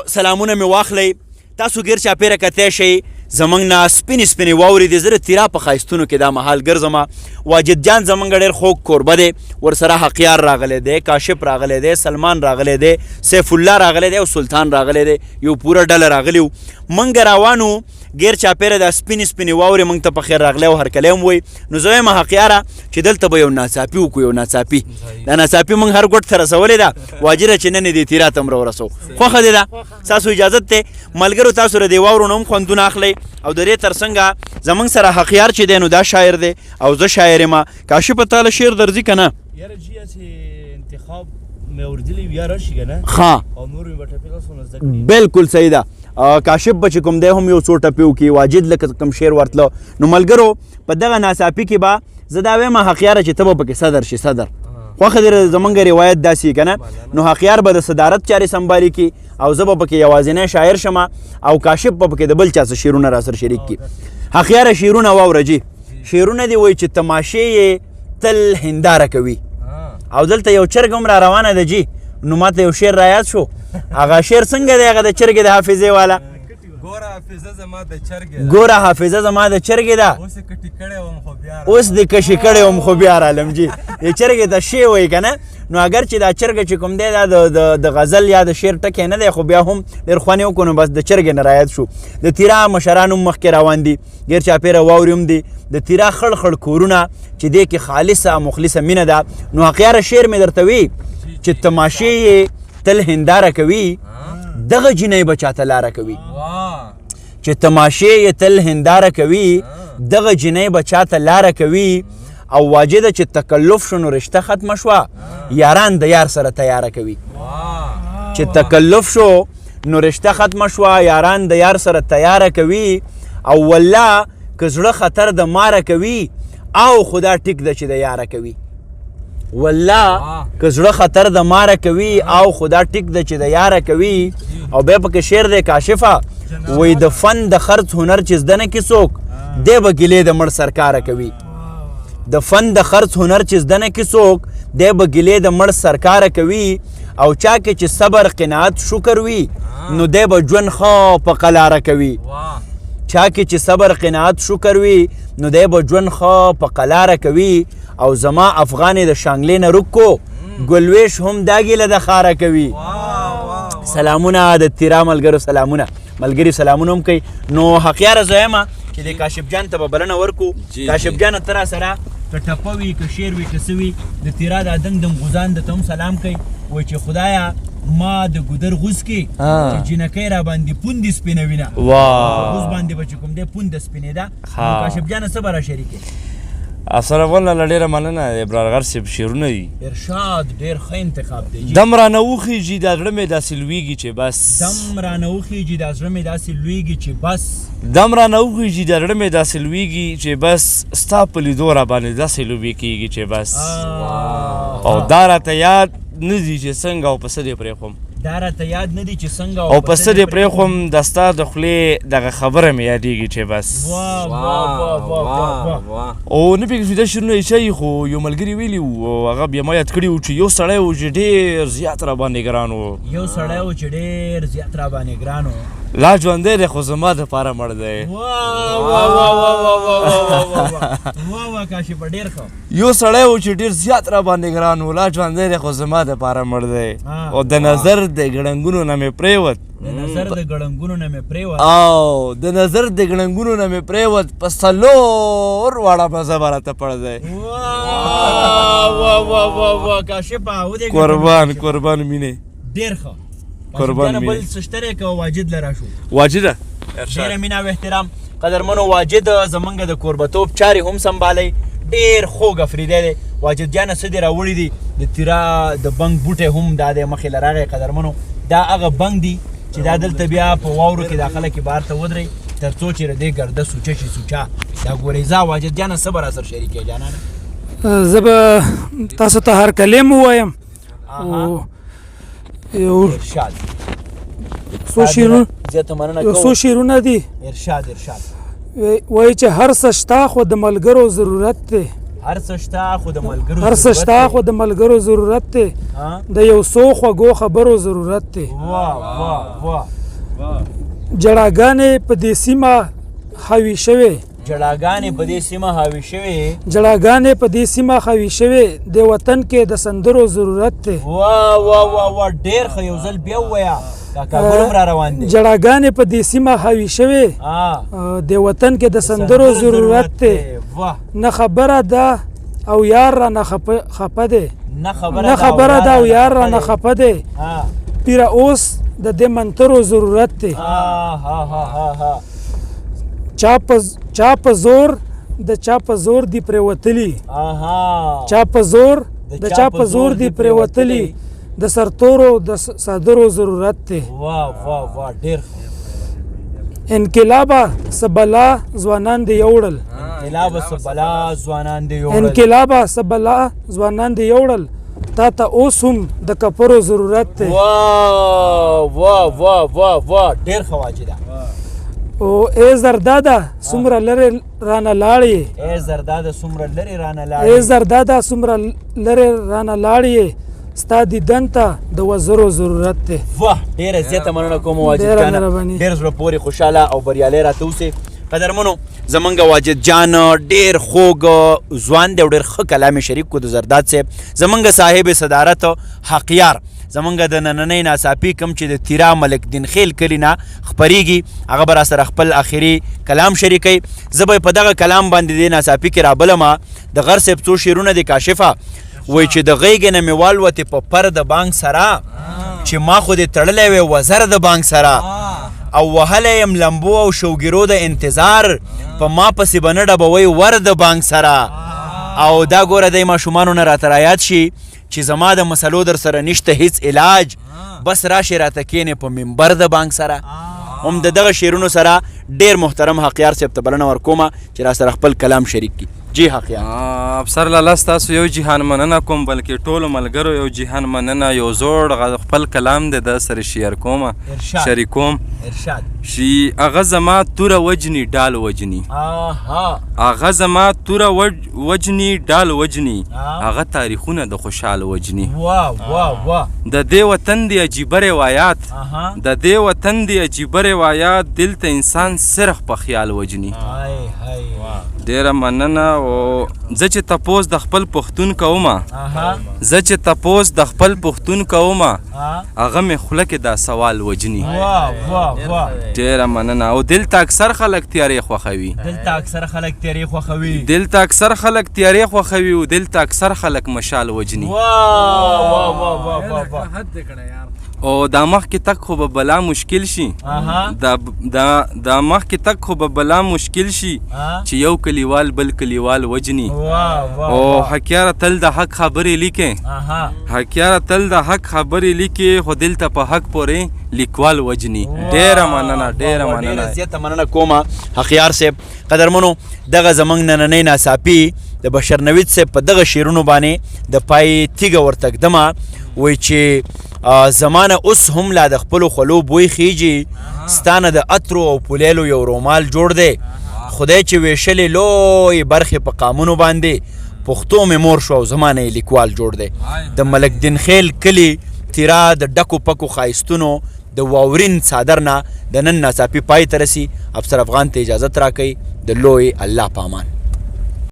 سلامونه مې واخلئ. تاسو ګیر چاپېره کتی شئ زموږ نه سپینې سپینې واورې دي. زه د تیرا په ښایستونو کې دا مهال ګرځم. واجد جان زموږ ډېر خوږ کوربه دی، ورسره حقیار راغلی دی، کاشف راغلی دی، سلمان راغلی دی، سیف الله راغلی دی او سلطان راغلی دی. یو پوره ډله راغلي وو. موږ روانو ګیر چاپېره دا سپینې سپینې واورې موږ ته په خیر راغلی او هرکلی هم وایي. نو زه وایم حقیاره چې دلته به یو ناڅاپي وکړو، یو ناڅاپي. دا ناڅاپي موږ هر ګوټ ته رسولې ده. واجده چې نن یې دې تیرا ته هم راورسو. خوښه دې ده؟ ستاسو اجازت دی ملګرو، تاسو د دې واورو نه هم خوندونه اخلئ. او د دې تر څنګه زموږ سره حقیار چې دی نو دا شاعر دی او زه شاعر یم. کاشف تاله شعر درځي که نه؟ یاره جی هسې انتخاب مې اورېدلی بیا راشي که نه؟ ښه او نور مې به ټپې تاسو نه زده کړي. بلکل صحیح ده. کاشف به چې کوم دی هم یو څو ټپې وکړي، واجد لکه کوم شعر ورتله. نو ملګرو په دغه ناڅاپي کې به زه دا وایم حقیاره چې ته به پکې صدر شي. صدر خوښه دې زموږ روایت داسې که نه؟ نو حقیار به د صدارت چارې سنبالي کړي او زه به پکې یوازینی شاعر شم او کاشف به پکې د بل چا څه شعرونه را سره شریک کړي. حقیاره شعرونه واوره جي. شعرونه دي وایي چې تماشې یې تل هنداره کوي. او دلته یو چرګ هم را روانه ده جي. نو ماته یو شعر را یاد شو. هغه شعر څنګه دی؟ هغه د چرګې د حافظې والا. ګوره حافظه زما د چرګې ده، ګوره حافظه زما د چرګې ده، اوس یې کټي کړی وم خو بیا اوس دې کشي کړی وم خو بیا رالم جي. د چرګې ته شی وایي که نه؟ نو اگر چې دا چرګه چې کوم دی دا د غزل یا د شعر ټکی نه دی، خو بیا هم ډېر خوند یې وکړو. نو بس د چرګې نه رایت شو. د تیرا مشران هم مخکې روان دي، ګیر چاپېره واورې هم دي. د تیرا خړ خړ کورونه چې دې کې خالصه مخلصه مینه ده. نو حقیاره شعر مې درته وي چې تماشې یې تل هنداره کوي، دغه جینۍ به چاته لاره کوي. چې تماشې یې تل هنداره کوي، دغه جینۍ به چاته لاره کوي. او واجده چې تکلف شو نو رشته ختمه شوه، یاران د یار سره تیاره کوي. چې تکلف شو نو رشته ختمه شوه، یاران د یار سره تیاره کوي. او والله که زړه خطر د ماره کوي او خدا ټیک ده چې د یاره کوي. والله که زړه خطر د ماره کوي او خدا ټیک ده چې د یاره کوي. او بیا پکې شعر دی کاشفه وایي د فن د خرڅ هنر چې زده نه کړي څوک، دی به ګیلې د مړ سرکاره کوي. د فن د خرڅ هنر چې زده نه کړي څوک، دی به ګیلې د مړ سرکاره کوي. او چا کې چې صبر قناعت شکر وي نو دی به ژوند ښه په قلاره کوي. چا کې چې صبر قناعت شکر وي نو دی به ژوند ښه په قلاره کوي. او زما افغانې د شانګلې نه رکو ګلویش هم دا ګیله د خاره کوي. سلامونه د تیرا ملګرو، سلامونه ملګري، سلامونه هم کوي. نو حقیاره زه یم چې د کاشف جان ته به بلنه ورکو. کاشف جانه ته را سره که ټپه وي که شعر وي که څه وي، د تیرا دا دنګ دم غوزان ده ته هم سلام کوي. وایي چې خدایا ما د ګودر غوز کې چې جینکۍ را باندې پوندې سپینوینه، غوز باندې به چې کوم دی پونده سپینېده. کاشف جانه څه به را شریکې؟ افسر اول نه ډېره مننه. ابرارغر صاحب شعرونه دي ارشاد ډېر ښه انتخاب دی. دم رانه وخیږي دا زړه مې داسې لویږي چې بس، دم رانه وخیږي دا زړه مې داسې لویږي چې بس، دم رانه وخیږي دا زړه مې داسې لویږي چې بس، ستا په لیدو را باندې داسې لوبې کېږي چې بس. او دا راته یاد نه دي چې څنګه او په څه دې پرېښوم، دا راته یاد نه دي چې څنګه او په څه دې پرېښوم، د ستا د خولې دغه خبره مې یادېږي چې بس. او نه پوهېږم چې دا شعرونه یې چا خو یو ملګري ویلي وو او هغه بیا ما یاد کړي وو چې یو سړی و چې ډېر زیات را باندې ګران و. یو سړی و چې ډېر زیات را باندې ګران و، لا ژوندی دی خو زما دپاره مړ دی. واه کاشفه ډېر ښه. یو سړی و چې ډېر زیات را باندې ګران و، لا ژوندی دی خو زما دپاره مړ دی. او د نظر د ګړنګونو نه مې پرېوت، د نظر د ګړنګونو نه مې پرېوت، او د نظر د ګړنګونو نه مې پرېوت، په څلور واړه مزه به راته پړ دی. واه کاشفه قربان قربان مینې ډېر ښه. قربان مینې بل څه شته که واجد لره شو؟ واجده ډېره مینه او احترام. قدرمنو واجد زمونږ د کوربتوب چارې هم سنبالی، ډېر خوږ افریدی دی. واجد جانه څه دې راوړي دي؟ د تیرا د بنګ بوټی هم دا دی مخې له راغی. قدرمنو دا هغه بنګ دی چې دا دلته بیا په واورو کې دا خلک بهر ته ودرئ تر څو چې د دې ګرده سوچه شي سوچه. دا ګورئ زه واجد جانه څه به را سره شریکې جانانه؟ زه به تاسو ته هر کلیم ووایم. ارشاد څو شعرونه زیاته مننه یو څو شعرونه دي. ارشاد وایي چې هر څه شته خو د ملګرو ضرورت دی، هر څه شته خو د ملګرو هر څه شته خو د ملګرو ضرورت دی، د یو څو خوږو خبرو ضرورت دی. واه واه واه جړاګانې په دې سیمه حاوي شوې جړاګانې په دې سیمه حاوي شوې جړاګانې په دې سیمه حاوي شوې د وطن کې د سندرو ضرورت دی واه واه واه واه ډېر ښه یو ځل بیا ووایه کاکا ګل هم را روان دی جړاګانې په دې سیمه حاوي شوې د وطن کې د سندرو ضرورت دی نه خبره ده او یار را نه خفه دی نه خبره ده او یار را نه خفه دی پیره اوس د دې منترو ضرورت دی چا په زور د چا په زور دی پرېوتلي چا په زور د چا په زور دی پرېوتلي د سرتورو د صادرو ضرورت دی ډېر انقلابه سبلا ځوانان دی یوړل انقلابه سبلا ځوانان دی یوړل انقلابه سبلا ځوانان دی یوړل تا ته اوس هم د کپرو ضرورت دی واه واه واه واه واه ډېر ښه واجده او ای زرداده څومره لرې رانه لاړې ای زرداده څومره لرې رانه لاړې ای زرداده څومره لرې رانه لاړې ستا دیدن ته د وزرو ضرورت دی واه ډېره زیاته مننه کوم واجد جانه ډېر زړه پورې خوشحاله او بریالی راته اوسې قدرمنو زمونږ واجد جان ډېر خوږ ځوان دی او ډېر ښه کلام شریک کو د زرداد صاحب زمونږ صاحب صدارت حقیار زمونږ د نننۍ ناڅاپي کوم چې د تیرا ملک دین خیل کلي نه خپریږي هغه به راسره خپل آخري کلام شریکوي زه به په دغه کلام باندې د ناڅاپي کې رابلمه د غر صاحب څو شعرونه د کاشفه وایي چې د غیږې نه مې والوتې په پر د بانک سره چې ما خو دې تړلی وی وزر د بانک سره او وهلی یم لمبو او شوګیرو د انتظار په ما پسې به نه ډبوی ور د بانک سره او دا ګوره دی ماشومانو نه راته رایاد شي چې زما د مسلو در سره نشته هیڅ علاج بس راشي راته کینې په منبر د بانک سره هم د دغه شعرونو سره ډېر محترم حقیار صاحب ته بلنه ورکومه چې را سره خپل کلام شریک کړي جی حقیار افسر لاله ستاسو یو جهان مننه کوم بلکې ټولو ملګرو یو جهان مننه یو زوړ خپل کلام دی د سره شیر کوم شریکوم ارشاد شي هغه زما توره وجني ډال وجني هغه زما توره وجني ډال وجني هغه تاریخونه د خوشحال وجني واه واه واه د دې وطن دی عجیبه روایات د دې وطن دی عجیبه روایات دل ته انسان صرف په خیال وجني ډیره مننه او زه چې تپوس د خپل پښتون کومه زه چې تپوس د خپل پښتون کومه هغه مې خوله کې دا سوال وجني ډیره مننه او دلته اکثر خلک تیارې خوښوي دلته اکثر خلک تیارې خوښوي دلته اکثر خلک تیارې خوښوي او دلته اکثر خلک مشال وجني او دا مخکې تک خو به بلا مشکل شي دا مخکې تک خو به بلا مشکل شي چې یو کلیوال بل کلیوال وجني او حقیاره تل د حق خبرې لیکې حقیاره تل د حق خبرې لیکې خو دلته په حق پورې لیکوال وجني ډیره مننه ډیره مننه زیاته مننه کومه حقیار صاحب قدرمنو دغه زمونږ نننۍ ناڅاپي د بشر نوید صاحب په دغه شعرونو باندې د پای تیږه ورته ږدمه وایي چې زمانه اوس هم لا د خپلو خولو بوی خیجي ستانه د عطرو او پولیلو یو رومال جوړ دی خدای چې ویشلې لوی برخې په قامونو باندې پښتو مې مور شو او زمانه یې لیکوال جوړ دی د ملک دین خیل کلي تیرا د ډکو پکو ښایستونو د واورین څادر نه د نن ناڅاپي پای ته رسي افسر افغان ته اجازت راکوي د لوی الله په امان